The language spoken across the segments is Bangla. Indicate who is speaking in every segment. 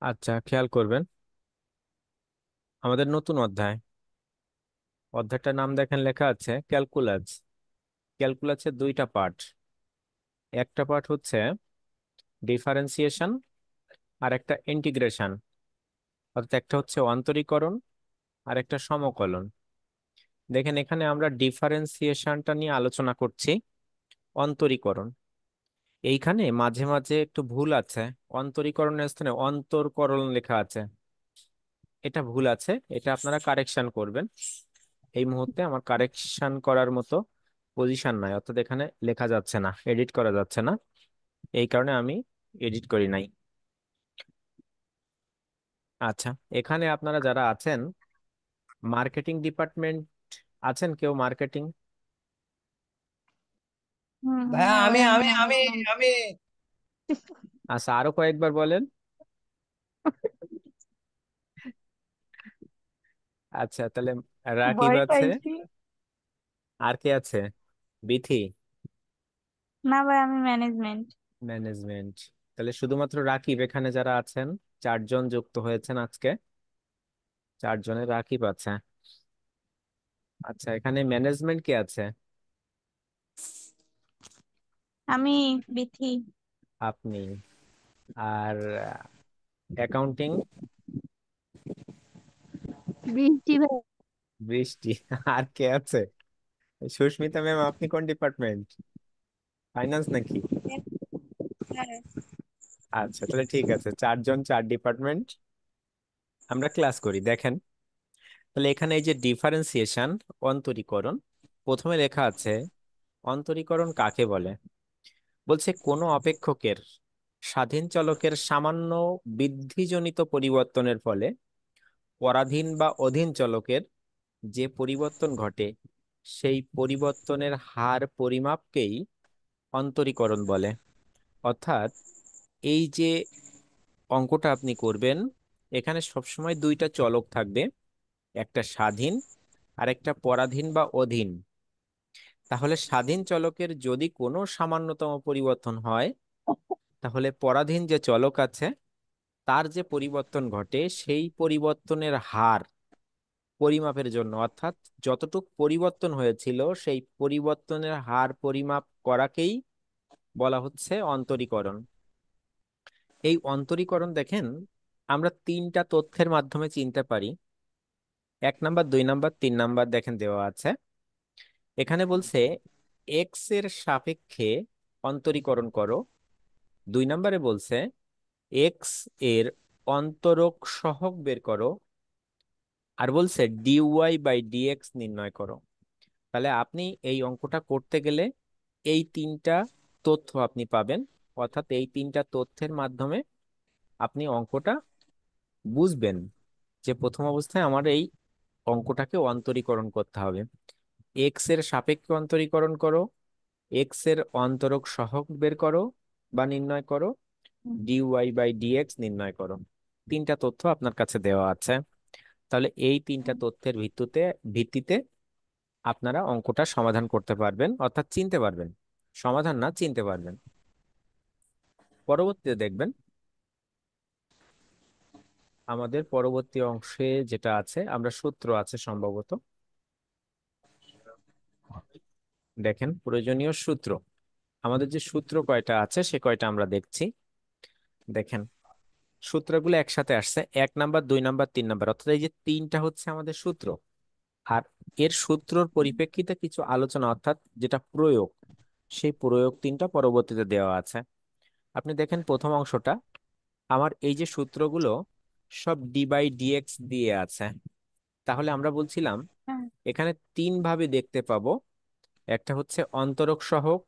Speaker 1: আচ্ছা, খেয়াল করবেন। আমাদের নতুন অধ্যায়টার নাম দেখেন, লেখা আছে ক্যালকুলাস। ক্যালকুলাসের দুইটা পার্ট। একটা পার্ট হচ্ছে ডিফারেন্সিয়েশন, আর একটা ইন্টিগ্রেশন। অর্থাৎ একটা হচ্ছে অন্তরীকরণ, আর একটা সমকলন। দেখেন, এখানে আমরা ডিফারেন্সিয়েশনটা নিয়ে আলোচনা করছি। অন্তরীকরণ, এইখানে মাঝে মাঝে একটু ভুল আছে। অন্তরীকরণের স্থানে অন্তরকরণ লেখা আছে, এটা ভুল আছে। এটা আপনারা কারেকশন করবেন। এই মুহূর্তে আমার কারেকশন করার মতো পজিশন নাই, অর্থাৎ এখানে লেখা যাচ্ছে না, এডিট করা যাচ্ছে না। এই কারণে আমি এডিট করি নাই। আচ্ছা, এখানে আপনারা যারা আছেন, মার্কেটিং ডিপার্টমেন্ট আছেন কেউ? মার্কেটিং।
Speaker 2: ভাইয়া
Speaker 3: হ্যাঁ
Speaker 2: আমি
Speaker 3: ভাই, আমি
Speaker 2: আমি আমি
Speaker 3: ম্যানেজমেন্ট।
Speaker 2: আমি
Speaker 1: আচ্ছা, আরো কয়েকবার বলেন। আচ্ছা, তাহলে রাকিব
Speaker 3: ভয়
Speaker 1: আছে।
Speaker 3: পাইছি।
Speaker 1: আর কে আছে? বিথি।
Speaker 3: না ভাই, আমি ম্যানেজমেন্ট।
Speaker 1: ম্যানেজমেন্ট। তাহলে শুধুমাত্র রাকিব, এখানে যারা আছেন চারজন যুক্ত হয়েছেন আজকে, চারজনের রাকিব আছে। আচ্ছা, এখানে ম্যানেজমেন্ট কে আছে?
Speaker 3: আমি বিথি।
Speaker 1: আপনি। আর অ্যাকাউন্টিং?
Speaker 3: বৃষ্টি ভাই।
Speaker 1: বৃষ্টি। আর কে আছে? সুস্মিতা ম্যাম, আপনি কোন ডিপার্টমেন্ট? ফাইন্যান্স নাকি?
Speaker 3: হ্যাঁ।
Speaker 1: আচ্ছা, তাহলে ঠিক আছে, চারজন, চার ডিপার্টমেন্ট। আমরা ক্লাস করি, দেখেন। তাহলে এখানে এই যে ডিফারেন্সিয়েশন, অন্তরীকরণ, প্রথমে লেখা আছে অন্তরীকরণ কাকে বলে। বলছে কোনো অপেক্ষকের স্বাধীন চলকের সামান্য বৃদ্ধিজনিত পরিবর্তনের ফলে পরাধীন বা অধীন চলকের যে পরিবর্তন ঘটে, সেই পরিবর্তনের হার পরিমাপকেই অন্তরীকরণ বলে। অর্থাৎ এই যে অঙ্কটা আপনি করবেন, এখানে সবসময় দুইটা চলক থাকবে, একটা স্বাধীন আর একটা পরাধীন বা অধীন। তাহলে স্বাধীন চলকের যদি কোনো সামান্যতম পরিবর্তন হয়, তাহলে পরাধীন যে চলক আছে তার যে পরিবর্তন ঘটে, সেই পরিবর্তনের হার পরিমাপের জন্য, অর্থাৎ যতটুক পরিবর্তন হয়েছিল সেই পরিবর্তনের হার পরিমাপ করাকেই বলা হচ্ছে অন্তরীকরণ। এই অন্তরীকরণ দেখেন, আমরা তিনটা তথ্যের মাধ্যমে চিনতে পারি। 1 নাম্বার, 2 নাম্বার, 3 নাম্বার দেখেন দেওয়া আছে। এখানে বলছে এক্স এর সাপেক্ষে অন্তরীকরণ করো। 2 নাম্বারে বলছে এক্স এর অন্তরক সহগ বের করো। আর বলছে ডিওয়াই বাই ডিএক্স নির্ণয় করো। তাহলে আপনি এই অঙ্কটা করতে গেলে এই তিনটা তথ্য আপনি পাবেন। অর্থাৎ এই তিনটা তথ্যের মাধ্যমে আপনি অঙ্কটা বুঝবেন যে প্রথম অবস্থায় আমার এই অঙ্কটাকে অন্তরীকরণ করতে হবে। এক্স এর সাপেক্ষে অন্তরীকরণ করো, এক্স এর অন্তরক সহগ বের করো বা নির্ণয় করো, ডিওয়াই বাই ডিএক্স নির্ণয় করো। তিনটা তথ্য আপনার কাছে দেওয়া আছে। তাহলে এই তিনটা তথ্যের ভিত্তিতে ভিত্তিতে আপনারা অঙ্কটা সমাধান করতে পারবেন, অর্থাৎ চিনতে পারবেন। সমাধান না, চিনতে পারবেন। পরবর্তীতে দেখবেন, আমাদের পরবর্তী অংশে যেটা আছে, আমরা সূত্র আছে সম্ভবত, দেখেন প্রয়োজনীয় সূত্র। আমাদের যে সূত্র কয়টা আছে সে কয়টা আমরা দেখছি। দেখেন, সূত্রগুলো একসাথে আসছে, 1 নাম্বার, 2 নাম্বার, 3 নাম্বার, অর্থাৎ এই যে তিনটা হচ্ছে আমাদের সূত্র। আর এর সূত্রর পরিপ্রেক্ষিতে কিছু আলোচনা, অর্থাৎ যেটা প্রয়োগ, সেই প্রয়োগ তিনটা পরবর্তীতে দেওয়া আছে। আপনি দেখেন প্রথম অংশটা, আমার এই যে সূত্রগুলো সব ডি বাই ডিএক্স দিয়ে আছে। তাহলে আমরা বলছিলাম
Speaker 3: হ্যাঁ।
Speaker 1: এখানে তিন ভাবে দেখতে পাবো। একটা হচ্ছে অন্তরক সহগ,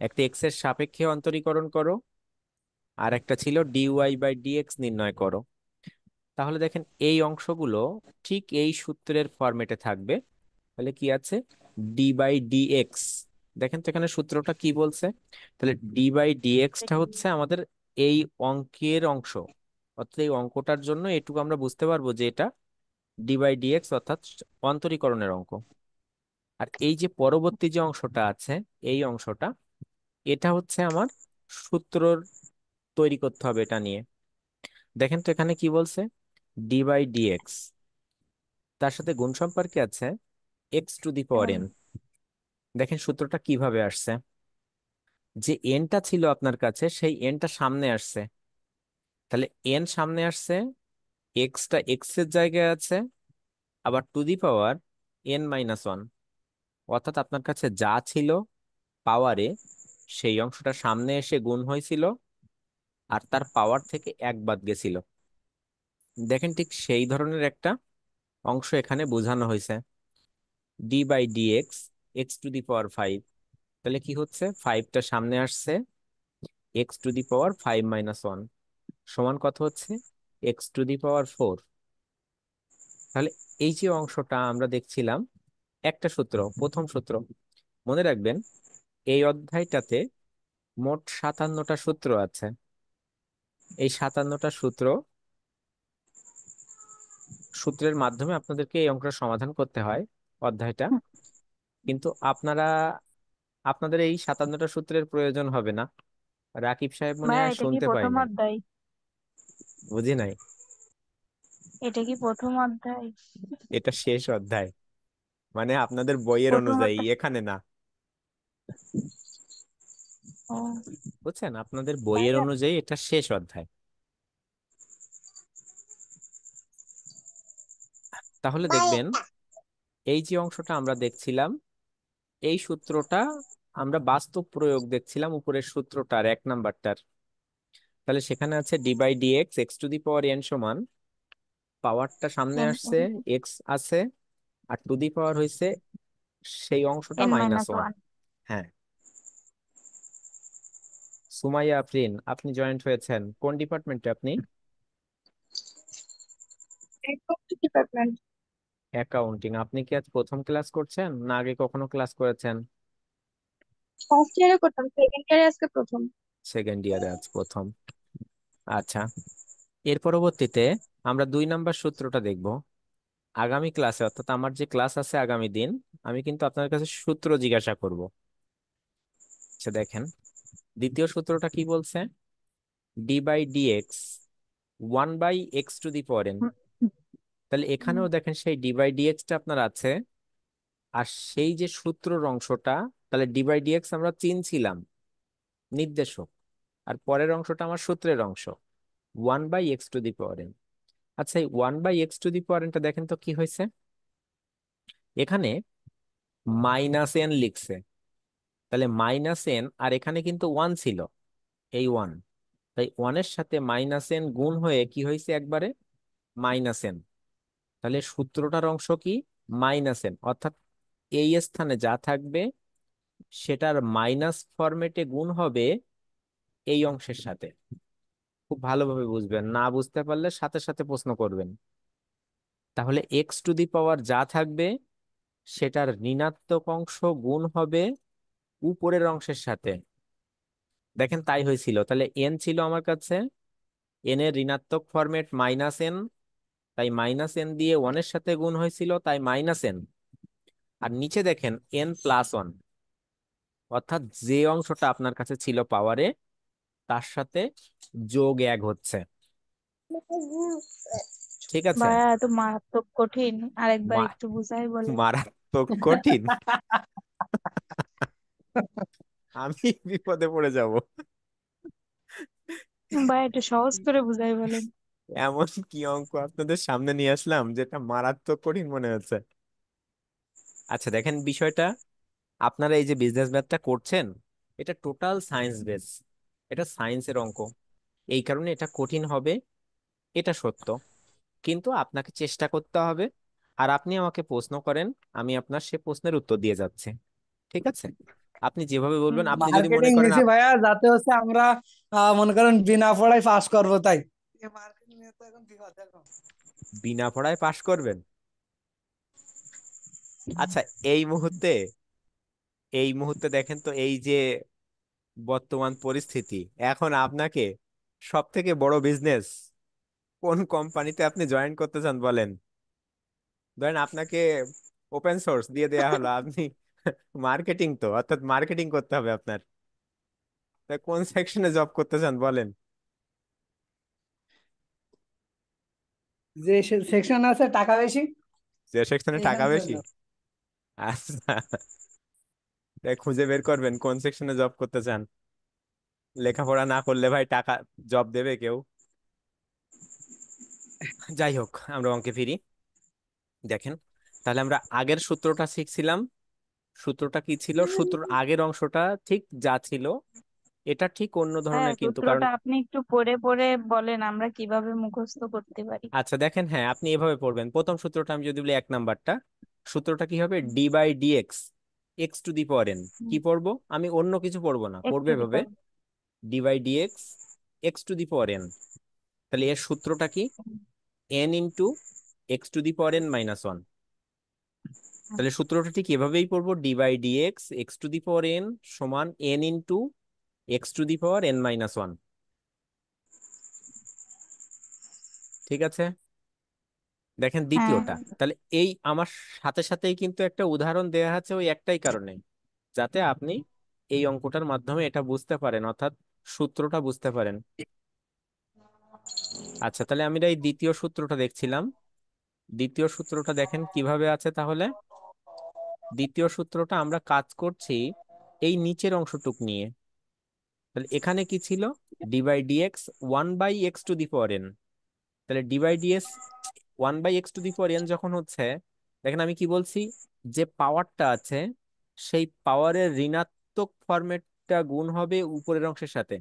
Speaker 1: একটা এক্স এর সাপেক্ষে অন্তরীকরণ করো, আর একটা ছিল ডিওয়াই বাই ডিএক্স নির্ণয় করো। তাহলে দেখেন এই অংশগুলো ঠিক এই সূত্রের ফরম্যাটে থাকবে। তাহলে কি আছে? D by dx. দেখেন তো এখানে সূত্রটা কি বলছে। তাহলে ডি বাই ডিএক্সটা হচ্ছে আমাদের এই অঙ্কের অংশ। অর্থাৎ এই অঙ্কটার জন্য এটুকু আমরা বুঝতে পারবো যে এটা ডি বাই ডিএক্স, অর্থাৎ অন্তরীকরণের অঙ্ক। আর এই যে পরবর্তী যে অংশটা আছে, এই অংশটা, এটা হচ্ছে আমার সূত্রর তৈরি করতে হবে এটা নিয়ে। দেখেন তো এখানে কি বলছে, ডি বাই ডিএক্স, তার সাথে গুণ সম্পর্কে আছে x to the power N. দেখেন সূত্রটা কিভাবে আসছে, যে এনটা ছিল আপনার কাছে সেই এনটা সামনে আসছে, তাহলে এন সামনে আসছে, এক্সটা এক্স এর জায়গায় আছে, আবার two the power n minus one, অর্থাৎ আপনার কাছে যা ছিল পাওয়ারে সেই অংশটা সামনে এসে গুণ হয়েছিল, আর তার পাওয়ার থেকে এক বাদ গেছিল। দেখেন ঠিক সেই ধরনের একটা অংশ এখানে বোঝানো হয়েছে, d by d x, x to the power five. তাহলে কি হচ্ছে, ফাইভটা সামনে আসছে, x to the power five minus one সমান কত হচ্ছে, x to the power four. তাহলে এই যে অংশটা আমরা দেখছিলাম, একটা সূত্র, প্রথম সূত্র, মনে রাখবেন এই অধ্যায়টাতে মোট 57টা সূত্র আছে। এই 57টা সূত্রের মাধ্যমে আপনাদেরকে এই অঙ্কটা সমাধান করতে হয় অধ্যায়টা। কিন্তু আপনাদের এই 57টা সূত্রের প্রয়োজন হবে না, রাকিব সাহেব মনে
Speaker 3: ভাইয়া
Speaker 1: হয়
Speaker 3: এটা কি
Speaker 1: শুনতে পাই
Speaker 3: প্রথম
Speaker 1: নাই।
Speaker 3: অধ্যায়?
Speaker 1: বুঝি নাই।
Speaker 3: এটা কি প্রথম অধ্যায়?
Speaker 1: এটা শেষ অধ্যায়, মানে আপনাদের বইয়ের
Speaker 3: প্রথম
Speaker 1: অনুযায়ী,
Speaker 3: অধ্যায়।
Speaker 1: এখানে না।
Speaker 3: ও
Speaker 1: বুঝছেন, আপনাদের বইয়ের
Speaker 3: ভাইয়া।
Speaker 1: অনুযায়ী এটা শেষ অধ্যায়। তাহলে দেখবেন এই যে অংশটা আমরা দেখছিলাম, এই সূত্রটা আমরা বাস্তব প্রয়োগ দেখছিলাম উপরের সূত্রটার, এক নাম্বারটার। তাহলে সেখানে আছে d by d x, x to the power n সমান, পাওয়ারটা সামনে
Speaker 3: এন
Speaker 1: আসছে, এক্স আছে, আর টু দি পাওয়ার হয়েছে সেই অংশটা
Speaker 3: N
Speaker 1: minus
Speaker 3: minus
Speaker 1: one.
Speaker 3: One.
Speaker 1: হ্যাঁ, সুমাইয়া আফরিন, আপনি জয়েন্ট হয়েছেন কোন ডিপার্টমেন্টে আপনি?
Speaker 3: ডিপার্টমেন্ট।
Speaker 1: অ্যাকাউন্টিং। আপনি কি আজ প্রথম ক্লাস করছেন না আগে কখনো ক্লাস করেছেন?
Speaker 3: ফার্স্ট ইয়ারে করতাম, সেকেন্ড ইয়ারে আজকে প্রথম।
Speaker 1: সেকেন্ড ইয়ারে আজ প্রথম। আচ্ছা, এর পরবর্তীতে আমরা 2 নাম্বার সূত্রটা দেখব আগামী ক্লাসে, অর্থাৎ আমার যে ক্লাস আছে আগামী দিন, আমি কিন্তু আপনার কাছে সূত্র জিজ্ঞাসা করব। আচ্ছা দেখেন, দ্বিতীয় সূত্রটা কি বলছে, d by d x, one by x to the power n. তাহলে এখানেও দেখেন সেই ডি বাই ডি এক্সটা আপনার আছে, আর সেই যে সূত্রর অংশটা, তাহলে ডি বাই ডি এক্স আমরা চিনছিলাম নির্দেশক, আর পরের অংশটা আমার সূত্রের অংশ, one by x to the power n. আচ্ছা, এই one by x to the power এনটা দেখেন তো কি হয়েছে, এখানে মাইনাস এন লিখছে, তাহলে মাইনাস এন, আর এখানে কিন্তু ওয়ান ছিল, এই ওয়ান, তাই ওয়ানের সাথে মাইনাস এন গুণ হয়ে কি হয়েছে একবারে মাইনাস এন। তাহলে সূত্রটার অংশ কি, মাইনাস এন, অর্থাৎ এই স্থানে যা থাকবে সেটার মাইনাস ফরম্যাটে গুণ হবে এই অংশের সাথে। খুব ভালোভাবে বুঝবেন, না বুঝতে পারলে সাথে সাথে প্রশ্ন করবেন। তাহলে এক্স টু দি পাওয়ার যা থাকবে সেটার ঋণাত্মক অংশ গুণ হবে উপরের অংশের সাথে। দেখেন তাই হয়েছিল, তাহলে এন ছিল আমার কাছে, এন এর ঋণাত্মক ফরম্যাট মাইনাস এন, তাই মাইনাস এন দিয়ে ওয়ানের সাথে গুণ হয়েছিল, তাই মাইনাস এন। আর নিচে দেখেন এন প্লাস ওয়ান, অর্থাৎ যে অংশটা আপনার কাছে ছিল পাওয়ারে তার সাথে যোগ এক হচ্ছে। ঠিক আছে।
Speaker 3: ভাইয়া এত মারাত্মক কঠিন, আরেকবার
Speaker 1: মা-
Speaker 3: একটু বুঝাই বলেন।
Speaker 1: মারাত্মক কঠিন, আমি বিপদে পড়ে যাব।
Speaker 3: ভাইয়া একটু সহজ করে বুঝাই বলেন।
Speaker 1: এমন কি অঙ্ক আপনাদের সামনে নিয়ে আসলাম যেটা মারাত্মক কঠিন মনে হচ্ছে। আচ্ছা দেখেন বিষয়টা, আপনারা এই যে বিজনেস ম্যাথটা করছেন, এটা টোটাল সায়েন্স বেস, এটা সায়েন্সের অঙ্ক, এই কারণে এটা কঠিন হবে, এটা সত্য। কিন্তু আপনাকে চেষ্টা করতে হবে, আর আপনি আমাকে প্রশ্ন করেন, আমি আপনার সে প্রশ্নের উত্তর দিয়ে যাচ্ছি। ঠিক আছে, আপনি যেভাবে বলবেন, আপনি যদি মনে
Speaker 2: মার্কেটিং
Speaker 1: করেন
Speaker 2: নিছি ভাইয়া, যাতে হচ্ছে আমরা মনে করেন বিনা পড়ায় পাস করবো, তাই মার্কেটিং নিয়ে তো এখন বিপদ এখন।
Speaker 1: বিনা পড়ায় পাশ করবেন। আচ্ছা, এই মুহূর্তে এই মুহূর্তে দেখেন তো এই যে বর্তমান পরিস্থিতি, এখন আপনাকে সব থেকে বড় বিজনেস কোন কোম্পানিতে আপনি জয়েন করতে চান বলেন? ধরেন আপনাকে ওপেন সোর্স দিয়ে দেয়া হলো, আপনি মার্কেটিং, তো অর্থাৎ মার্কেটিং করতে হবে আপনার, তা কোন সেকশনে জব করতে চান বলেন?
Speaker 2: যে সেকশন আছে টাকা বেশি
Speaker 1: যে সেকশনে টাকা
Speaker 2: এইখানে
Speaker 1: বেশি।
Speaker 2: চলে যাও।
Speaker 1: আচ্ছা, খুঁজে বের করবেন কোন সেকশনে জব করতে চান। লেখাপড়া না করলে ভাই টাকা জব দেবে কেউ? যাই হোক, আমরা অঙ্কে ফিরি। দেখেন, তাহলে আমরা আগের সূত্রটা শিখছিলাম। সূত্রটা কি ছিল? সূত্রর আগের অংশটা ঠিক যা ছিল, এটা ঠিক অন্য
Speaker 3: হ্যাঁ,
Speaker 1: ধরনের কিন্তু, কারণ
Speaker 3: সূত্রটা আপনি একটু পড়ে পড়ে বলেন, আমরা কিভাবে মুখস্থ করতে পারি।
Speaker 1: আচ্ছা দেখেন, হ্যাঁ আপনি এভাবে পড়বেন। প্রথম সূত্রটা আমি যদি বলি 1 নাম্বারটা, সূত্রটা কি হবে? D by dx x to the power n. কি পড়বো? আমি অন্য কিছু পড়বো না, পড়বে
Speaker 3: একটু
Speaker 1: এভাবে, d by dx x to the power n. তাহলে এর সূত্রটা কি? N into x to the power n minus one. তাহলে সূত্রটা ঠিক এভাবেই পড়বো, d by dx x to the power n সমান n into x to the power n minus one. ঠিক আছে? দেখেন
Speaker 3: হ্যাঁ।
Speaker 1: দ্বিতীয়টা, তাহলে এই আমার সাথে সাথেই কিন্তু একটা উদাহরণ দেয়া আছে ওই একটাই কারণে, যাতে আপনি এই অঙ্কটার মাধ্যমে এটা বুঝতে পারেন, অর্থাৎ সূত্রটা বুঝতে পারেন। আচ্ছা, তাহলে আমি এই দ্বিতীয় সূত্রটা দেখছিলাম। দ্বিতীয় সূত্রটা দেখেন কিভাবে আছে তাহলে। দ্বিতীয় সূত্রটা আমরা কাজ করছি এই নিচের অংশটুক নিয়ে। তাহলে এখানে কি ছিল? D by dx one by x to the power n. তাহলে d by dx one by x to the power n যখন হচ্ছে, দেখেন আমি কি বলছি, যে পাওয়ারটা আছে সেই পাওয়ারের ঋণাত্মক ফরম্যাটটা গুণ হবে উপরের অংশের সাথে।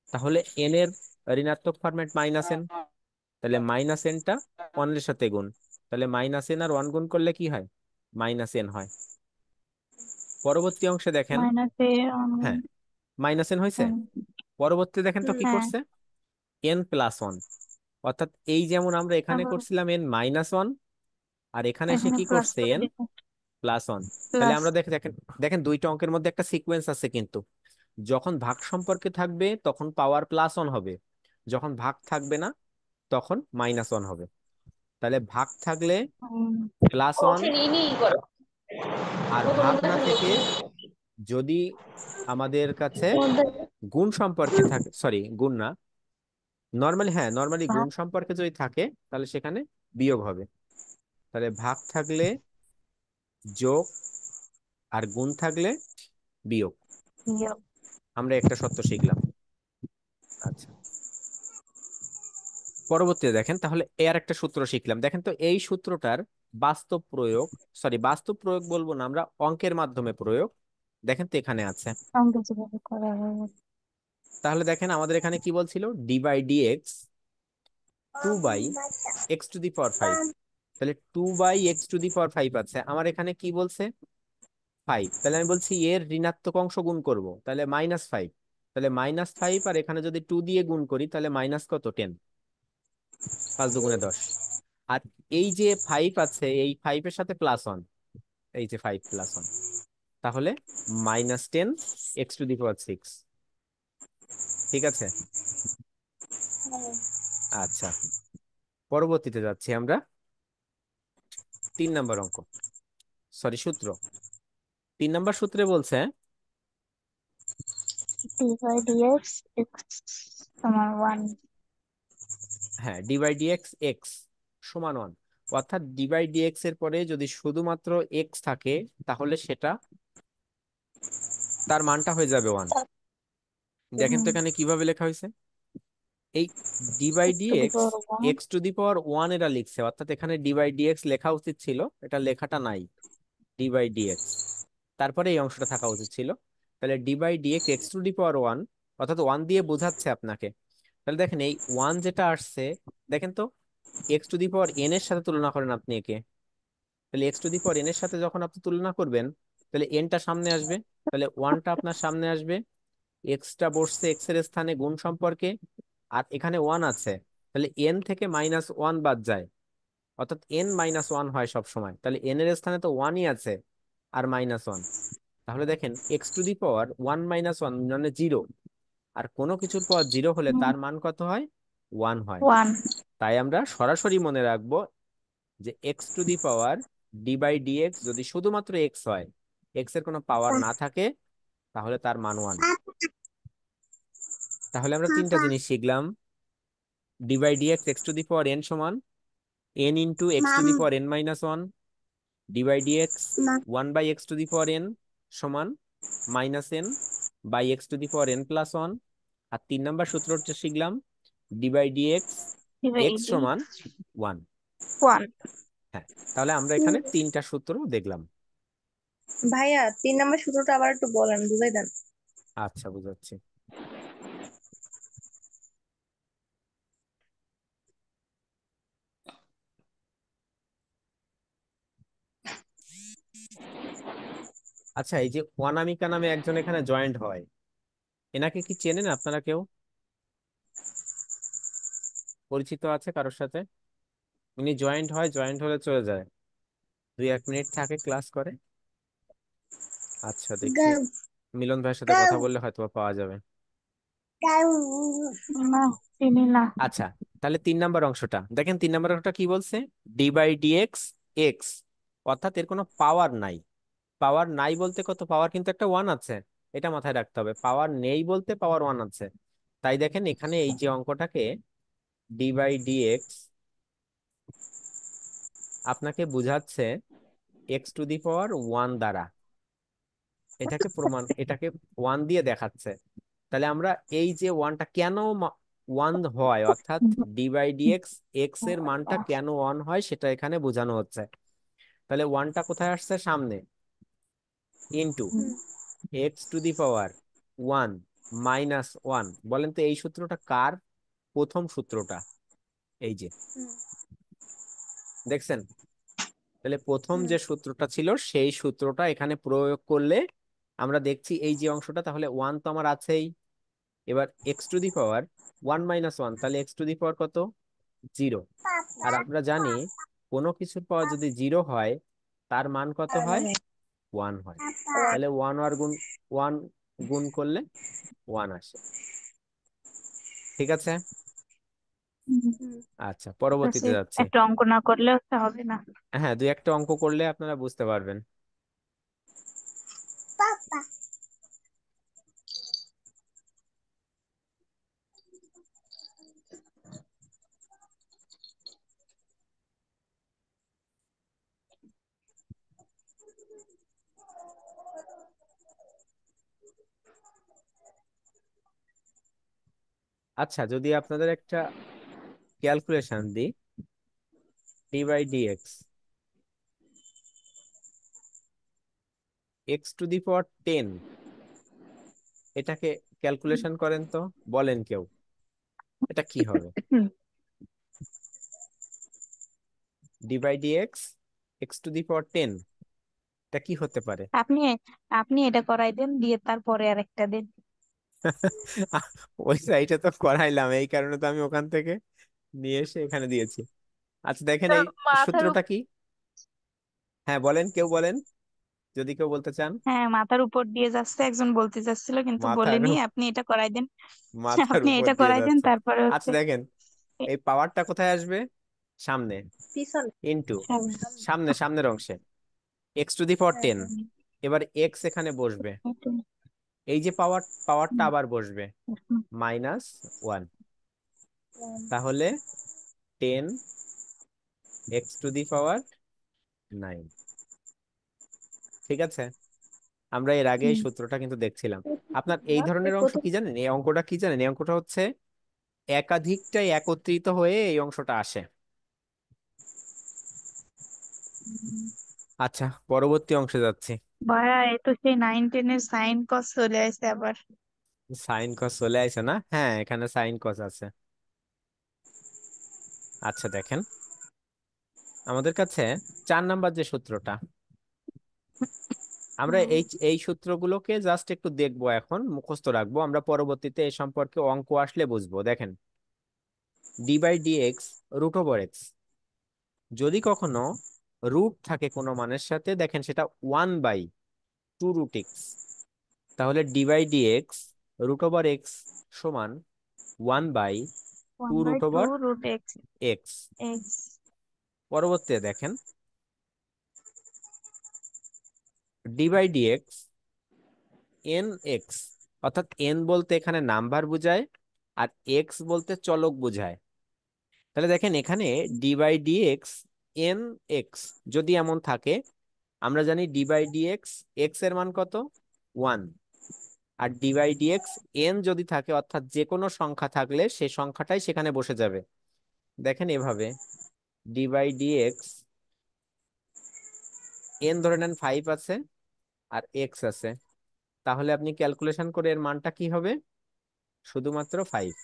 Speaker 1: তাহলে এন এর ঋণাত্মক ফরম্যাট মাইনাস এন, তাহলে মাইনাস এনটা ওয়ানের সাথে গুণ। তাহলে মাইনাস এন আর ওয়ান গুণ করলে কি হয়? মাইনাস এন হয়। পরবর্তী অংশে দেখেন,
Speaker 3: মাইনাসে
Speaker 1: হ্যাঁ মাইনাস এন হয়েছে। পরবর্তী দেখেন তো কি
Speaker 3: হ্যাঁ,
Speaker 1: করছে? N plus one. অর্থাৎ এই যেমন আমরা এখানে
Speaker 3: আবার
Speaker 1: করছিলাম এন মাইনাস ওয়ান, আর এখানে এসে
Speaker 3: এখানে
Speaker 1: কি
Speaker 3: প্লাস
Speaker 1: করছে?
Speaker 3: করে
Speaker 1: এন
Speaker 3: দিতে।
Speaker 1: Plus one. তাহলে
Speaker 3: প্লাস।
Speaker 1: আমরা দেখেন, দেখেন দুইটা অঙ্কের মধ্যে একটা সিকোয়েন্স আছে কিন্তু। যখন ভাগ সম্পর্কে থাকবে তখন পাওয়ার প্লাস ওয়ান হবে, যখন ভাগ থাকবে না তখন মাইনাস ওয়ান হবে। তাহলে ভাগ থাকলে প্লাস ওয়ান, আর ভাগ না থেকে যদি আমাদের কাছে গুণ সম্পর্কে থাকে, সরি গুণ না, নর্মালি, হ্যাঁ নর্মালি গুণ
Speaker 3: ভাগ
Speaker 1: সম্পর্কে যদি থাকে তাহলে সেখানে বিয়োগ হবে। তাহলে ভাগ থাকলে যোগ, আর গুণ থাকলে বিয়োগ।
Speaker 3: বিয়োগ।
Speaker 1: আমরা একটা সত্য শিখলাম। আচ্ছা, পরবর্তীতে দেখেন, তাহলে এর একটা সূত্র শিখলাম। দেখেন তো এই সূত্রটার বাস্তব প্রয়োগ, সরি বাস্তব প্রয়োগ বলবো না, আমরা অঙ্কের মাধ্যমে প্রয়োগ। দেখেন তো এখানে আছে।
Speaker 3: অঙ্ক যেভাবে করা হয়।
Speaker 1: তাহলে দেখেন আমাদের এখানে কি বলছিল? D by d x two by x to the power five. তাহলে two by x to the power five আছে, আমার এখানে কি বলছে? ফাইভ। তাহলে আমি বলছি এর ঋণাত্মক অংশ গুণ করব, তাহলে মাইনাস ফাইভ। তাহলে মাইনাস ফাইভ, আর এখানে যদি টু দিয়ে গুণ করি তাহলে মাইনাস কত? 10। 5 × 2 = 10। আর এই যে ফাইভ আছে, এই ফাইভের সাথে প্লাস ওয়ান, এই যে ফাইভ প্লাস ওয়ান, তাহলে -10 x to the power six. ঠিক আছে? আচ্ছা, পরবর্তীতে যাচ্ছি আমরা 3 নাম্বার অঙ্ক, সরি সূত্র। 3 নাম্বার সূত্রে বলছে,
Speaker 3: ডি বাই ডিএক্স এক্স সমান 1।
Speaker 1: হ্যাঁ ডি বাই ডিএক্স এক্স সমান ওয়ান। অর্থাৎ ডি বাই ডিএক্স এর পরে যদি শুধুমাত্র এক্স থাকে তাহলে সেটা, তার মানটা হয়ে যাবে ওয়ান। দেখেন তো এখানে কিভাবে লেখা হয়েছে? এই d by
Speaker 3: x to the
Speaker 1: dx
Speaker 3: power 1।
Speaker 1: X to the power one এরা লিখছে, অর্থাৎ এখানে ডি বাই ডিএক্স লেখা উচিত ছিল, এটা লেখাটা নাই। ডি বাই ডিএক্স, তারপরে এই অংশটা থাকা উচিত ছিল। তাহলে d by dx x to the power one, অর্থাৎ ওয়ান দিয়ে বোঝাচ্ছে আপনাকে। তাহলে দেখেন এই ওয়ান যেটা আসছে, দেখেন তো x to the power N এর সাথে তুলনা করেন আপনি একে। তাহলে x to the power N এর সাথে যখন আপনি তুলনা করবেন, তাহলে এনটা সামনে আসবে, তাহলে ওয়ানটা আপনার সামনে আসবে, এক্সটা বসছে এক্স এর স্থানে গুণ সম্পর্কে, আর এখানে ওয়ান আছে, তাহলে এন থেকে মাইনাস ওয়ান বাদ যায়, অর্থাৎ এন মাইনাস ওয়ান হয় সব সময়। তাহলে এন এর স্থানে তো ওয়ানই আছে আর মাইনাস ওয়ান। তাহলে দেখেন x to the power one minus one মানে জিরো, আর কোনো কিছুর পাওয়ার জিরো হলে তার মান কত হয়? ওয়ান হয়।
Speaker 3: 1।
Speaker 1: তাই আমরা সরাসরি মনে রাখবো যে x to the power d by dx যদি শুধুমাত্র এক্স হয়, এক্স এর কোনো পাওয়ার না থাকে, তাহলে তার মান ওয়ান। তাহলে আমরা 3টা জিনিস শিখলাম। D by d x x to the power n সমান n into x to
Speaker 3: ma'am
Speaker 1: the power n minus one, d by d x
Speaker 3: না,
Speaker 1: one by x to the power n সমান minus n by x to the power n plus one. আর 3 নম্বর সূত্রটা শিখলাম d by d x x
Speaker 3: divided
Speaker 1: সমান ওয়ান।
Speaker 3: ওয়ান।
Speaker 1: হ্যাঁ, তাহলে আমরা এখানে 3টা সূত্র দেখলাম।
Speaker 3: ভাইয়া 3 নম্বর সূত্রটা আবার একটু বলেন, বুঝাই দেন।
Speaker 1: আচ্ছা, বুঝাচ্ছি। আচ্ছা, এই যে অনামিকা নামে একজন এখানে জয়েন্ট হয়, এনাকে কি চেনেন আপনারা কেউ? পরিচিত আছে কারোর সাথে? উনি জয়েন্ট হয়, জয়েন্ট হলে চলে যায়, 2-1 মিনিট থাকে, ক্লাস করে। আচ্ছা, দেখি
Speaker 3: গাউ
Speaker 1: মিলন ভাইয়ের সাথে
Speaker 3: গাউ
Speaker 1: কথা বললে হয়তো বা পাওয়া যাবে।
Speaker 3: গাউ। না, চিনি না।
Speaker 1: আচ্ছা, তাহলে 3 নম্বর অংশটা দেখেন। 3 নম্বর অংশটা কি বলছে? D by d x x, অর্থাৎ এর কোনো পাওয়ার নাই। পাওয়ার নাই বলতে কত, পাওয়ার কিন্তু একটা ওয়ান আছে, এটা মাথায় রাখতে হবে। পাওয়ার নেই বলতে পাওয়ার ওয়ান আছে। তাই দেখেন এখানে এই যে অঙ্কটাকে ডি বাই ডি এক্স আপনাকে বুঝাচ্ছে x to the power one দ্বারা, এটাকে ওয়ান দিয়ে দেখাচ্ছে। তাহলে আমরা এই যে ওয়ানটা কেন ওয়ান হয়, অর্থাৎ d by d x x এর মানটা কেন ওয়ান হয় সেটা এখানে বোঝানো হচ্ছে। তাহলে ওয়ানটা কোথায় আসছে? সামনে, into x to the power one minus one. বলেন তো এই সূত্রটা কার? প্রথম সূত্রটা, এই যে দেখছেন। তাহলে প্রথম যে সূত্রটা ছিল সেই সূত্রটা এখানে প্রয়োগ করলে আমরা দেখছি এই যে অংশটা, তাহলে ওয়ান তো আমার আছেই। এবার x to the power one minus one, তাহলে এক্স টু দি পাওয়ার কত? জিরো। আর আমরা জানি কোনো কিছুর পাওয়ার যদি জিরো হয় তার মান কত হয়? ওয়ান হয়। তাহলে ওয়ান গুণ করলে ওয়ান আসে। ঠিক আছে। আচ্ছা,
Speaker 3: আছে,
Speaker 1: পরবর্তীতে যাচ্ছি।
Speaker 3: একটা অঙ্ক না করলে হচ্ছে হবে না।
Speaker 1: হ্যাঁ, 2-1টা অঙ্ক করলে আপনারা বুঝতে পারবেন। আচ্ছা, যদি আপনাদের একটা ক্যালকুলেশন দিই, d by d x x to the power 10, এটাকে ক্যালকুলেশন করেন তো, বলেন কেউ এটা কি হবে?
Speaker 3: হুম।
Speaker 1: D by d x x to the power 10, এটা কি হতে পারে?
Speaker 3: আপনি আপনি এটা করাই দেন, দিয়ে তারপরে আরেকটা দেন।
Speaker 1: ওই সাইডে তো করাইলাম, এই কারণে তো আমি ওখান থেকে নিয়ে এসে এখানে দিয়েছি। আচ্ছা, দেখেন এই
Speaker 3: মাথার
Speaker 1: সূত্রটা কি। হ্যাঁ বলেন, কেউ বলেন যদি কেউ বলতে চান।
Speaker 3: হ্যাঁ, মাথার উপর দিয়ে যাচ্ছে, একজন বলতে চাচ্ছিল কিন্তু
Speaker 1: মাথার
Speaker 3: বলিনি। আপনি এটা করাই দেন।
Speaker 1: মাথার
Speaker 3: আপনি
Speaker 1: উপর
Speaker 3: এটা
Speaker 1: দিয়ে
Speaker 3: করাই দেন,
Speaker 1: যাচ্ছে।
Speaker 3: তারপরে
Speaker 1: আচ্ছা,
Speaker 3: হচ্ছে
Speaker 1: দেখেন এই পাওয়ারটা কোথায় আসবে? সামনে,
Speaker 3: পিছনে।
Speaker 1: ইনটু
Speaker 3: সামনে।
Speaker 1: সামনের অংশে এক্স টু দি পাওয়ার 10। এবার এক্স এখানে বসবে, এই যে পাওয়ারটা আবার বসবে মাইনাস ওয়ান। তাহলে 10 x টু দি পাওয়ার 9। ঠিক আছে, আমরা এর আগে এই সূত্রটা কিন্তু দেখছিলাম। আপনার এই ধরনের অংশ
Speaker 3: প্রথম
Speaker 1: কি জানেন? এই অঙ্কটা কি জানেন? এই অঙ্কটা হচ্ছে একাধিকটাই একত্রিত হয়ে এই অংশটা আসে। আচ্ছা, পরবর্তী অংশে যাচ্ছি।
Speaker 3: ভাইয়া, এই তো সেই 9-10 এর সাইন কস চলে আসছে আবার।
Speaker 1: সাইন কস চলে আসে না? হ্যাঁ, এখানে সাইন কস আছে। আচ্ছা, দেখেন আমাদের কাছে 4 নাম্বার যে সূত্রটা, আমরা এই এই সূত্রগুলোকে জাস্ট একটু দেখবো, এখন মুখস্থ রাখবো, আমরা পরবর্তীতে এই সম্পর্কে অঙ্ক আসলে বুঝবো। দেখেন, d by d x root over x, যদি কখনো রুট থাকে কোনো মানের সাথে, দেখেন সেটা 1/2 রুট এক্স, তাহলে d by d x root over x সমান 1/2
Speaker 3: one by
Speaker 1: root
Speaker 3: two
Speaker 1: over
Speaker 3: root x
Speaker 1: x.
Speaker 3: X
Speaker 1: পরবর্তীতে দেখেন d by d x n x, অর্থাৎ এন বলতে এখানে নাম্বার বোঝায় আর এক্স বলতে চলক বোঝায়। তাহলে দেখেন এখানে d by d x n x যদি এমন থাকে, আমরা জানি d by d x x এর মান কত, 1। আর d by d x n যদি থাকে, অর্থাৎ যে কোনো সংখ্যা থাকলে সেই সংখ্যাটাই সেখানে বসে যাবে। দেখেন এভাবে, d by d x n ধরে নেন 5 আছে আর এক্স আছে, তাহলে আপনি ক্যালকুলেশন করে এর মানটা কি হবে, শুধুমাত্র 5।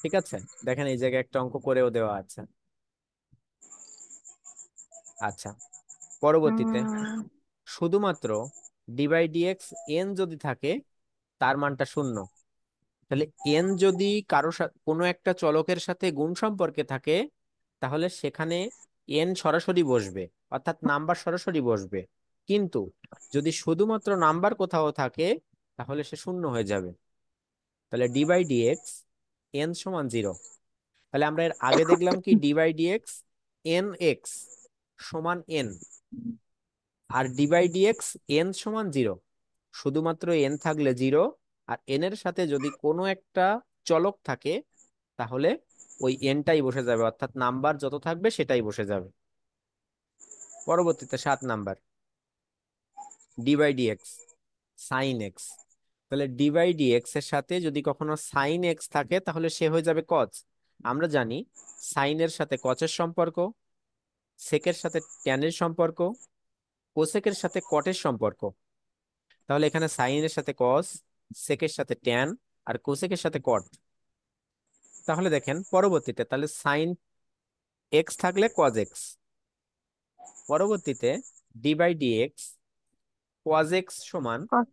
Speaker 1: ঠিক আছে, দেখেন এই জায়গায় একটা অঙ্ক করেও দেওয়া আছে। আচ্ছা, পরবর্তীতে শুধুমাত্র d by d x n যদি থাকে, তার মানটা 0। তাহলে এন যদি কারো সাথে কোনো একটা চলকের সাথে গুণ সম্পর্কে থাকে, তাহলে সেখানে এন সরাসরি বসবে, অর্থাৎ নাম্বার সরাসরি বসবে। কিন্তু যদি শুধুমাত্র নাম্বার কোথাও থাকে, তাহলে সে 0 হয়ে যাবে। তাহলে d by d x n সমান 0। তাহলে আমরা এর আগে দেখলাম কি, d by d x n x সমান এন, আর d by d x n সমান 0। শুধুমাত্র এন থাকলে 0, আর এন এর সাথে যদি কোনো একটা চলক থাকে, তাহলে ওই এনটাই বসে যাবে, অর্থাৎ নাম্বার যত থাকবে সেটাই বসে যাবে। পরবর্তীতে 7 number, d by d x sine x. তাহলে ডি বাই ডি এক্স এর সাথে যদি কখনো সাইন এক্স থাকে, তাহলে সে হয়ে যাবে কজ। আমরা জানি সাইনের সাথে কচের সম্পর্ক, সেকের সাথে ট্যানের সম্পর্ক, কোসেকের সাথে কটের সম্পর্ক। তাহলে এখানে সাইনের সাথে কস, সেকের সাথে ট্যান, আর কোসেকের সাথে কট। তাহলে দেখেন পরবর্তীতে, তাহলে সাইন এক্স থাকলে কজ এক্স। পরবর্তীতে d by d x cos x সমান
Speaker 3: কস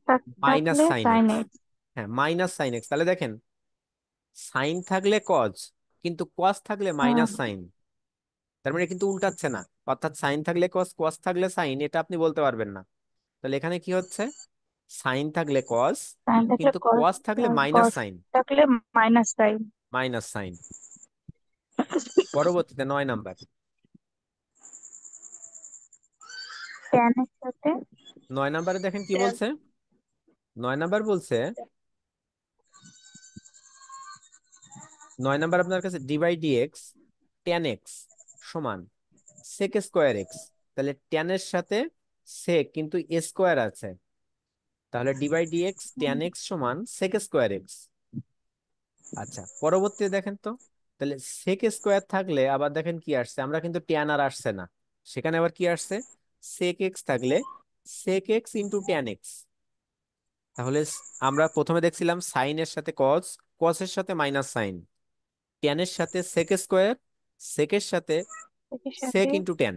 Speaker 1: মাইনাস
Speaker 3: থাকলে
Speaker 1: সাইন
Speaker 3: সাইন
Speaker 1: এক্স।
Speaker 3: এক্স।
Speaker 1: হ্যাঁ, মাইনাস সাইন এক্স। তাহলে দেখেন সাইন থাকলে কজ, কিন্তু কস থাকলে মাইনাস সাইন। তার মানে কিন্তু উল্টাচ্ছে না, অর্থাৎ সাইন থাকলে কস, কস থাকলে সাইন, এটা আপনি বলতে পারবেন না। তাহলে এখানে কি হচ্ছে, সাইন থাকলে কস,
Speaker 3: সাইন থাকলে
Speaker 1: কিন্তু
Speaker 3: কস,
Speaker 1: কস থাকলে মাইনাস
Speaker 3: কস
Speaker 1: সাইন।
Speaker 3: থাকলে মাইনাস সাইন।
Speaker 1: Minus sine. পরবর্তীতে 9 নাম্বার,
Speaker 3: ট্যান এর সাথে
Speaker 1: 9 নাম্বারে দেখেন কি
Speaker 3: ট্যান।
Speaker 1: বলছে। 9 নাম্বার বলছে, 9 নাম্বার আপনার কাছে d by d x tan x সমান সেক স্কোয়ার এক্স। তাহলে টেনের সাথে সেক কিন্তু স্কোয়ার আছে, তাহলে d by d x tan x সমান সেক স্কোয়ার এক্স। আচ্ছা, পরবর্তীতে দেখেন তো, তাহলে সেক স্কোয়ার থাকলে আবার দেখেন কি আসছে, আমরা কিন্তু ট্যান আর আসছে না, সেখানে আবার কি আসছে, সেক এক্স থাকলে sec x into tan x. তাহলে আমরা প্রথমে দেখছিলাম সাইনের সাথে কস, কসের সাথে মাইনাস সাইন, ট্যানের সাথে সেক স্কোয়ার, সেকের সাথে
Speaker 3: এর
Speaker 1: সেক
Speaker 3: সাথে
Speaker 1: ইন্টু ট্যান।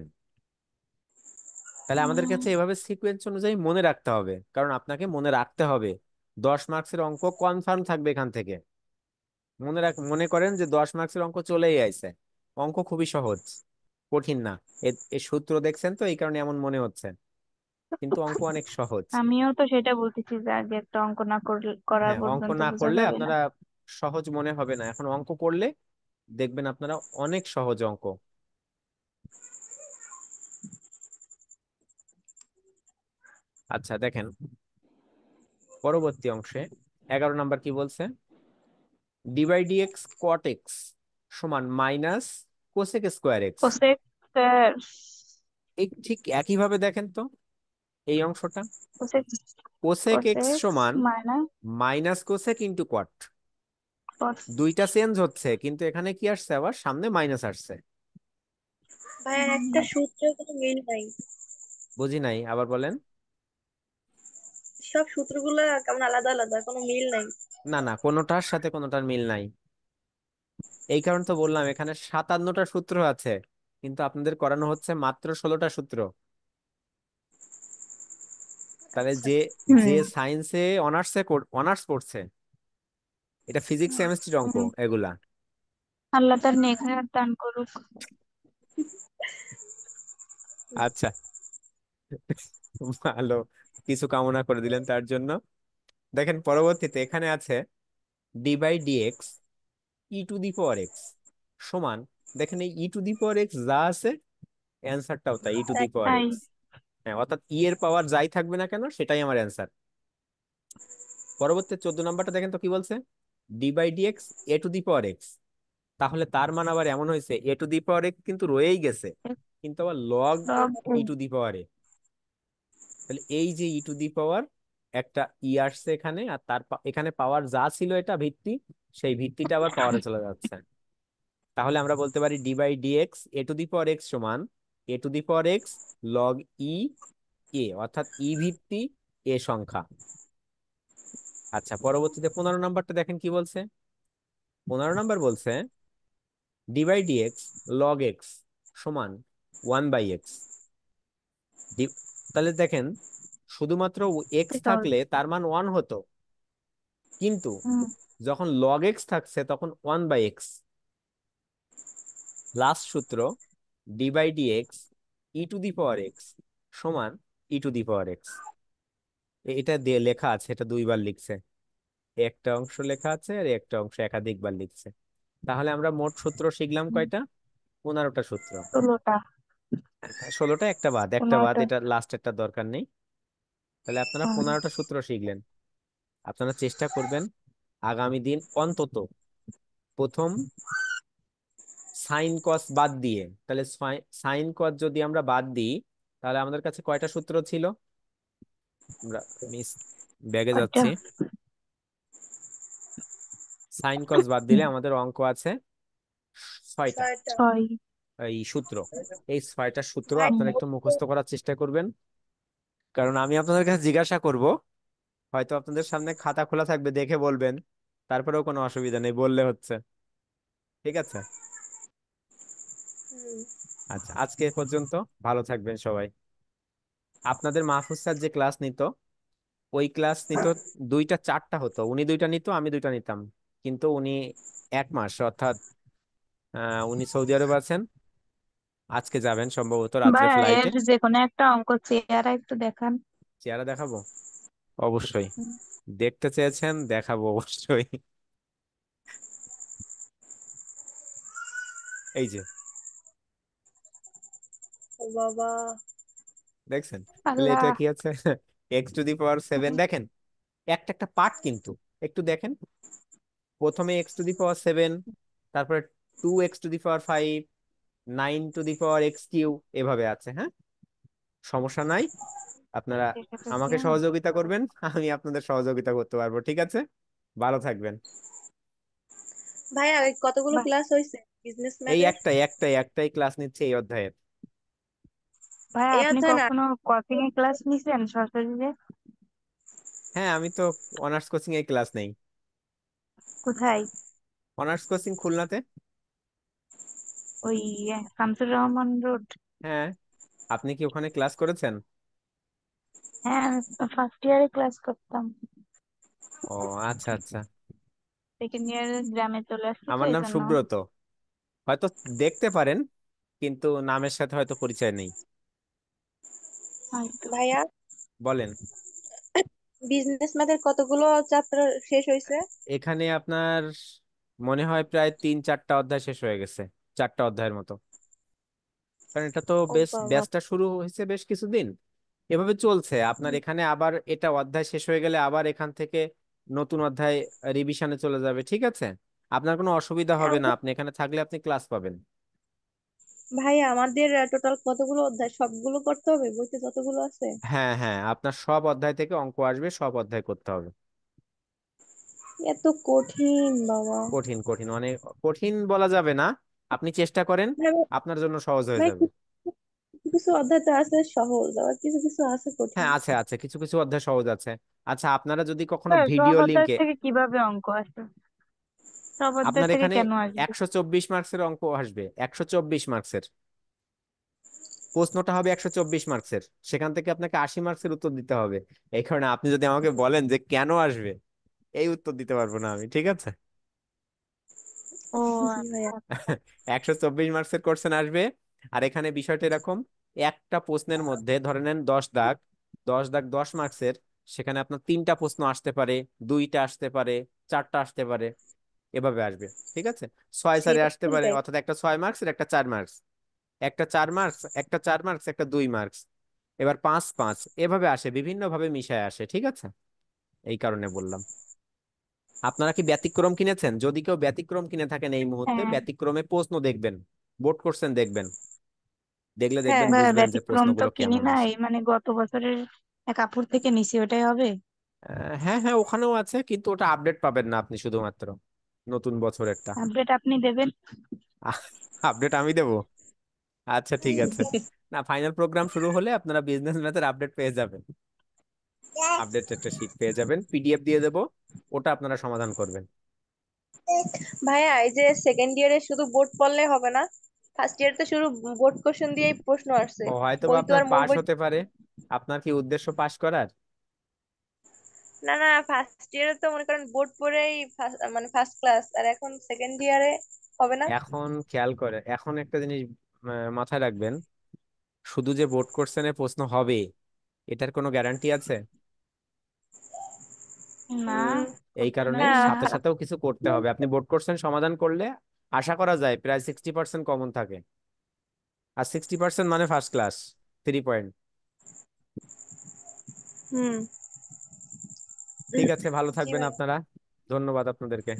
Speaker 1: তাহলে আমাদের কাছে এভাবে সিকোয়েন্স অনুযায়ী মনে রাখতে হবে, কারণ আপনাকে মনে রাখতে হবে। 10 মার্কসের অঙ্ক কনফার্ম থাকবে এখান থেকে। মনে করেন যে 10 মার্কসের অঙ্ক চলেই আইছে, অঙ্ক খুবই সহজ, কঠিন না। এর সূত্র দেখছেন তো, এই কারণে এমন মনে হচ্ছে, কিন্তু অঙ্ক অনেক সহজ।
Speaker 3: আমিও তো সেটা বলতেছি যে আগে একটা অঙ্ক না করলে করা
Speaker 1: হ্যাঁ, অঙ্ক
Speaker 3: পর্যন্ত
Speaker 1: না
Speaker 3: বোঝা
Speaker 1: করলে
Speaker 3: যাবে না।
Speaker 1: আপনারা সহজ মনে হবে না, এখন অঙ্ক করলে দেখবেন আপনারা অনেক সহজ অঙ্ক। আচ্ছা দেখেন পরবর্তী অংশে 11 নাম্বার কি বলছে, d by d x cot x সমান minus cosec square x.
Speaker 3: Cosec square.
Speaker 1: এই ঠিক একইভাবে দেখেন তো এই অংশটা,
Speaker 3: কোসেক,
Speaker 1: কোসেক এক্স
Speaker 3: কোসেক
Speaker 1: সমান
Speaker 3: minus
Speaker 1: minus cosec into cot.
Speaker 3: Cos.
Speaker 1: দুইটা চেঞ্জ হচ্ছে, কিন্তু এখানে কি আসছে, আবার সামনে মাইনাস আসছে।
Speaker 3: ভাইয়া একটা সূত্রের কোনো মিল নাই।
Speaker 1: বুঝি নাই, আবার বলেন।
Speaker 3: সব সূত্রগুলো কেমন আলাদা আলাদা, কোনো মিল নাই।
Speaker 1: না না, কোনোটার সাথে কোনোটার মিল নাই। এই কারণে তো বললাম এখানে 57টা সূত্র আছে, কিন্তু আপনাদের করানো হচ্ছে মাত্র 16টা সূত্র। তাহলে
Speaker 3: আচ্ছা।
Speaker 1: যে যে
Speaker 3: হুম।
Speaker 1: সায়েন্সে অনার্স পড়ছে, এটা ফিজিক্স কেমিস্ট্রির অঙ্ক
Speaker 3: হুম।
Speaker 1: এগুলা।
Speaker 3: আল্লাহ তার নেক দান করুক।
Speaker 1: আচ্ছা, ভালো কিছু কামনা করে দিলেন তার জন্য। দেখেন পরবর্তীতে এখানে আছে d by d x e to the power x সমান, দেখেন এই ই টু দি পাওয়ার এক্স যা আছে, অ্যান্সারটাও তাই ই টু দি পাওয়ার
Speaker 3: তাই।
Speaker 1: এক্স। হ্যাঁ, অর্থাৎ ই এর পাওয়ার যাই থাকবে না কেন সেটাই আমার অ্যান্সার। পরবর্তী 14 নাম্বারটা দেখেন তো কি বলছে, d by d x a to the power x, তাহলে তার মান আবার এমন হয়েছে এ টু দি পাওয়ার এক্স কিন্তু রয়েই গেছে, কিন্তু আবার log
Speaker 3: log
Speaker 1: e to the power a. তাহলে এই যে ই টু দি পাওয়ার একটা আসছে এখানে, আর তার এখানে পাওয়ার যা ছিল এটা ভিত্তি, সেই ভিত্তিটা আবার পাওয়ারে চলে যাচ্ছে। তাহলে আমরা বলতে পারি d by d x a to the power x সমান a to the power x log e a, অর্থাৎ ই ভিত্তি এ সংখ্যা। আচ্ছা, পরবর্তীতে 15 নম্বরটা দেখেন কি বলছে। 15 নম্বর বলছে d by d x log x সমান 1/x। তাহলে দেখেন, শুধুমাত্র এক্স থাকলে তার মান 1 হতো, কিন্তু যখন লগ এক্স থাকছে তখন 1/x। লাস্ট সূত্র d by d x e to the power x সমান e to the power x. এটা দিয়ে লেখা আছে, এটা দুইবার লিখছে, একটা অংশ লেখা আছে আর একটা অংশ একাধিকবার লিখছে। তাহলে আমরা মোট সূত্র শিখলাম কয়টা? 15টা সূত্র।
Speaker 3: 16টা।
Speaker 1: 16টা, একটা বাদ, একটা বাদ,
Speaker 3: 15টা।
Speaker 1: এটা লাস্ট একটা দরকার নেই। তাহলে আপনারা 15টা সূত্র শিখলেন। আপনারা চেষ্টা করবেন আগামী দিন অন্তত প্রথম সাইন কস বাদ দিয়ে, তাহলে সাইন কস যদি আমরা বাদ দিই, তাহলে আমাদের কাছে কয়টা সূত্র ছিল? আমরা মিস ব্যাগে
Speaker 3: আচ্ছা।
Speaker 1: যাচ্ছি। সাইন কস বাদ দিলে আমাদের অঙ্ক আছে 6টা।
Speaker 3: 6।
Speaker 1: এই সূত্র, এই 6টা সূত্র আপনারা একটু মুখস্থ করার চেষ্টা করবেন, কারণ আমি আপনাদের কাছে জিজ্ঞাসা করব, হয়তো আপনাদের সামনে খাতা খোলা থাকবে, দেখে বলবেন, তারপরেও কোনো অসুবিধা নেই, বললে হচ্ছে। ঠিক আছে? আচ্ছা, আজকে এ পর্যন্ত। ভালো থাকবেন সবাই। আপনাদের মাহফুজ স্যার যে ক্লাস নিত, ওই ক্লাস নিত 2টা 4টা হতো, উনি 2টা নিত, আমি 2টা নিতাম। কিন্তু উনি 1 মাস, অর্থাৎ উনি সৌদি আরব আছেন, আজকে যাবেন সম্ভবত রাত্রে
Speaker 3: ভাই
Speaker 1: ফ্লাইটে।
Speaker 3: এর যে কোনো একটা অঙ্ক চেহারা একটু দেখান।
Speaker 1: চেহারা দেখাবো? অবশ্যই। দেখতে চেয়েছেন, দেখাবো অবশ্যই। এই যে,
Speaker 3: ও বাবা।
Speaker 1: দেখছেন? তাহলে
Speaker 3: আল্লাহ।
Speaker 1: এটা কি আছে? x⁴ দেখেন, একটা একটা পার্ট কিন্তু, একটু দেখেন। প্রথমে x⁴, তারপরে 2x⁵, 9x³ এভাবে আছে। হ্যাঁ, সমস্যা নাই। আপনারা
Speaker 3: দেখে ফেলছি
Speaker 1: আমাকে
Speaker 3: আমি।
Speaker 1: সহযোগিতা করবেন, আমি আপনাদের সহযোগিতা করতে পারবো। ঠিক আছে? ভালো থাকবেন।
Speaker 3: ভাইয়া কতগুলো
Speaker 2: বাহ।
Speaker 3: ক্লাস হয়েছে বিজনেস
Speaker 1: এই
Speaker 3: ম্যাথের?
Speaker 1: একটাই ক্লাস নিচ্ছে এই অধ্যায়ের।
Speaker 3: ভাই
Speaker 2: এই
Speaker 3: আপনি
Speaker 2: অধ্যায় না।
Speaker 3: কখনো কোচিং এ ক্লাস নিছেন সরকারিতে?
Speaker 1: হ্যাঁ, আমি তো অনার্স কোচিং এ ক্লাস নেই।
Speaker 3: কোথায়?
Speaker 1: অনার্স কোচিং খুলনাতে।
Speaker 3: ওই শামসুর রহমান রোড।
Speaker 1: হ্যাঁ, আপনি কি ওখানে ক্লাস করেছেন?
Speaker 3: হ্যাঁ, ফার্স্ট ইয়ারে ক্লাস করতাম।
Speaker 1: ও, আচ্ছা আচ্ছা।
Speaker 3: সেকেন্ড ইয়ারে গ্রামে চলে আসছি তো
Speaker 1: আমার
Speaker 3: এই
Speaker 1: নাম
Speaker 3: জন্য।
Speaker 1: সুব্রত, হয়তো দেখতে পারেন, কিন্তু নামের সাথে হয়তো পরিচয় নেই।
Speaker 3: হয়তো।
Speaker 2: ভাইয়া,
Speaker 1: বলেন।
Speaker 2: বিজনেস ম্যাথের কতগুলো চ্যাপ্টার শেষ হয়েছে?
Speaker 1: এখানে আপনার মনে হয় প্রায় 3-4টা অধ্যায় শেষ হয়ে গেছে, 4টা অধ্যায়ের মতো। কারণ এটা তো
Speaker 2: ও
Speaker 1: বেশ,
Speaker 2: বাবা।
Speaker 1: ব্যাচটা শুরু হয়েছে বেশ কিছুদিন, এভাবে চলছে। আপনার এখানে আবার এটা অধ্যায় শেষ হয়ে গেলে আবার এখান থেকে নতুন অধ্যায় রিভিশনে চলে যাবে। ঠিক আছে? আপনার কোনো অসুবিধা হবে না, আপনি এখানে থাকলে আপনি ক্লাস পাবেন।
Speaker 2: ভাইয়া, আমাদের টোটাল কতগুলো অধ্যায়? সবগুলো করতে হবে বইতে যতগুলো আছে?
Speaker 1: হ্যাঁ হ্যাঁ, আপনার সব অধ্যায় থেকে অঙ্ক আসবে, সব অধ্যায় করতে হবে।
Speaker 2: এত কঠিন বাবা।
Speaker 1: কঠিন কঠিন, অনেক কঠিন বলা যাবে না, আপনি চেষ্টা করেন,
Speaker 2: ভাই,
Speaker 1: আপনার জন্য সহজ হয়ে
Speaker 2: ভাই,
Speaker 1: যাবে।
Speaker 2: কিছু কিছু অধ্যায় তো আছে সহজ, আবার কিছু কিছু আছে কঠিন।
Speaker 1: হ্যাঁ, আছে আছে, কিছু কিছু অধ্যায় সহজ আছে। আচ্ছা, আপনারা যদি কখনো
Speaker 3: স্যার সব
Speaker 1: ভিডিও
Speaker 3: অধ্যায়
Speaker 1: লিঙ্কে,
Speaker 3: থেকে কিভাবে অঙ্ক আসে? সব অধ্যায়
Speaker 1: আপনার
Speaker 3: থেকে
Speaker 1: এখানে
Speaker 3: কেন আসবে?
Speaker 1: 124 মার্কসের অঙ্ক আসবে, 124 মার্কসের প্রশ্নটা হবে, 124 মার্কসের, সেখান থেকে আপনাকে 80 মার্কসের উত্তর দিতে হবে। এই কারণে আপনি যদি আমাকে বলেন যে কেন আসবে, এই উত্তর দিতে পারবো না আমি। ঠিক আছে?
Speaker 3: ও
Speaker 2: জি ভাইয়া।
Speaker 3: আচ্ছা আচ্ছা।
Speaker 1: 124 মার্কসের কোশ্চেন আসবে। আর এখানে বিষয়টা এরকম, একটা প্রশ্নের মধ্যে ধরে নেন 10 দাগ, 10 দাগ 10 মার্কসের, সেখানে আপনার 3টা প্রশ্ন আসতে পারে, 2টা আসতে পারে, 4টা আসতে পারে, এভাবে আসবে। ঠিক আছে? 6 সারে আসতে পারে,
Speaker 2: সেটাই।
Speaker 1: অর্থাৎ একটা 6 মার্কসের, একটা 4 মার্কস, একটা 4 মার্কস, একটা 4 মার্কস, একটা 2 মার্কস, এবার 5-5 এভাবে আসে, বিভিন্ন ভাবে মিশায় আসে। ঠিক আছে? এই কারণে বললাম। আপনারা কি ব্যতিক্রম কিনেছেন? যদি কেউ ব্যতিক্রম কিনে থাকেন এই মুহূর্তে,
Speaker 3: হ্যাঁ
Speaker 1: ব্যতিক্রমে প্রশ্ন দেখবেন, বোর্ড কোশ্চেন দেখবেন, দেখলে
Speaker 3: হ্যাঁ
Speaker 1: দেখবেন
Speaker 3: ভাইয়া,
Speaker 1: বুঝবেন যে
Speaker 3: ব্যতিক্রম তো
Speaker 1: প্রশ্নগুলো
Speaker 3: কিনি
Speaker 1: কেমন
Speaker 3: নাই,
Speaker 1: আসে।
Speaker 3: মানে গত বছরের এক আপুর থেকে নিছি, ওটাই হবে?
Speaker 1: হ্যাঁ হ্যাঁ, ওখানেও আছে, কিন্তু ওটা আপডেট পাবেন না আপনি, শুধুমাত্র নতুন বছরেরটা।
Speaker 3: আপডেট আপনি দেবেন?
Speaker 1: আপডেট আমি দেবো? আচ্ছা ঠিক আছে। না, ফাইনাল প্রোগ্রাম শুরু হলে আপনারা বিজনেস ম্যাথের আপডেট পেয়ে যাবেন। আপডেট একটা শিট পেয়ে যাবেন, পিডিএফ দিয়ে দেবো, ওটা আপনারা সমাধান করবেন।
Speaker 4: ভাইয়া, এই যে সেকেন্ড ইয়ারে শুধু বোর্ড পড়লে হবে না, ফার্স্ট ইয়ার তো শুরু বোর্ড কোশ্চেন দিয়েই প্রশ্ন আসছে।
Speaker 1: ও, হয়তো বা
Speaker 4: বই তো
Speaker 1: আপনার
Speaker 4: আর মূল
Speaker 1: পাশ
Speaker 4: বই।
Speaker 1: হতে পারে। আপনার কি উদ্দেশ্য পাশ করার?
Speaker 4: না না, ফার্স্ট ইয়ারে তো মনে করেন বোর্ড পড়েই মানে ফার্স্ট ক্লাস, আর এখন সেকেন্ড ইয়ারে হবে না।
Speaker 1: এখন খেয়াল করে, এখন একটা জিনিস মাথায় রাখবেন, শুধু যে বোর্ড কোশ্চেনের প্রশ্ন হবে এটার কোনো গ্যারান্টি আছে?
Speaker 3: না,
Speaker 1: এই কারণে
Speaker 4: না।
Speaker 1: সাথে সাথেও কিছু করতে হবে। আপনি বোর্ড কোশ্চেন সমাধান করলে আশা করা যায় প্রায় 60% কমন থাকে, আর 60% মানে ফার্স্ট ক্লাস, 3 পয়েন্ট।
Speaker 4: হুম।
Speaker 1: ঠিক আছে, ভালো
Speaker 4: জি
Speaker 1: থাকবেন
Speaker 4: ভাই।
Speaker 1: আপনারা। ধন্যবাদ আপনাদেরকে।